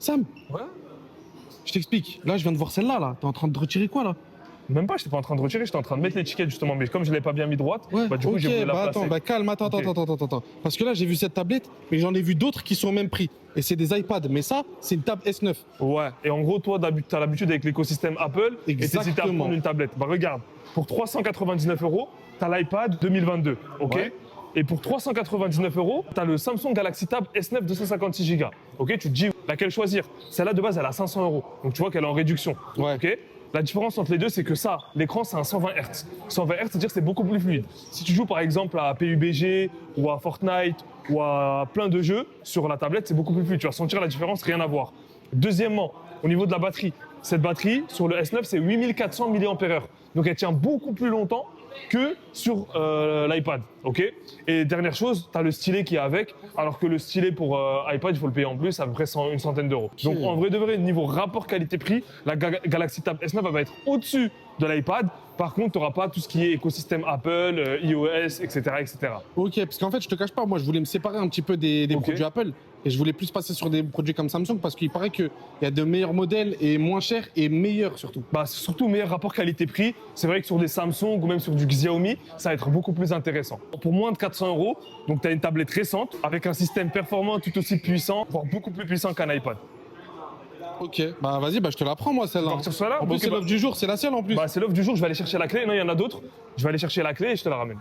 Sam, Ouais. je t'explique. Là, je viens de voir celle-là, là. T'es en train de retirer quoi, là? Même pas, j'étais pas en train de retirer, j'étais en train de mettre l'étiquette justement. Mais comme je l'ai pas bien mis droite, Ouais, bah du coup ok, j'ai voulu la bah placer. attends, bah calme, attends, Ok. attends. Parce que là, j'ai vu cette tablette, mais j'en ai vu d'autres qui sont au même prix. Et c'est des iPads. Mais ça, c'est une table S9. Ouais. Et en gros, toi, t'as l'habitude avec l'écosystème Apple et t'hésites à Exactement. prendre une tablette. Bah regarde, pour 399 €, t'as l'iPad 2022, ok. Ouais. Et pour 399 €, t'as le Samsung Galaxy Tab S9 256 Go. Ok, tu te dis laquelle choisir. Celle-là de base, elle a 500 €. Donc tu vois qu'elle est en réduction. Ouais. Ok. La différence entre les deux, c'est que ça, l'écran, c'est un 120 Hz. 120 Hz, c'est-à-dire que c'est beaucoup plus fluide. Si tu joues par exemple à PUBG ou à Fortnite ou à plein de jeux, sur la tablette, c'est beaucoup plus fluide. Tu vas sentir la différence, rien à voir. Deuxièmement, au niveau de la batterie, cette batterie, sur le S9, c'est 8400 mAh. Donc elle tient beaucoup plus longtemps que sur l'iPad, ok. Et dernière chose, tu as le stylet qui est avec, alors que le stylet pour iPad, il faut le payer en plus, à peu près une centaine d'euros. Donc en vrai de vrai, niveau rapport qualité-prix, la Galaxy Tab S9 elle va être au-dessus de l'iPad. Par contre, tu n'auras pas tout ce qui est écosystème Apple, iOS, etc., etc. Ok, parce qu'en fait, je te cache pas, moi, je voulais me séparer un petit peu des Ok. produits Apple. Et je voulais plus passer sur des produits comme Samsung parce qu'il paraît qu'il y a de meilleurs modèles et moins chers et meilleurs surtout. Bah, c'est surtout meilleur rapport qualité-prix. C'est vrai que sur des Samsung ou même sur du Xiaomi, ça va être beaucoup plus intéressant. Pour moins de 400 €, donc tu as une tablette récente avec un système performant tout aussi puissant, voire beaucoup plus puissant qu'un iPad. Ok, bah vas-y, bah je te la prends moi celle-là. Partir sur celle-là. En plus, Ok, c'est bah- l'offre du jour, c'est la seule en plus. Bah, c'est l'offre du jour, je vais aller chercher la clé. Non, il y en a d'autres. Je vais aller chercher la clé et je te la ramène.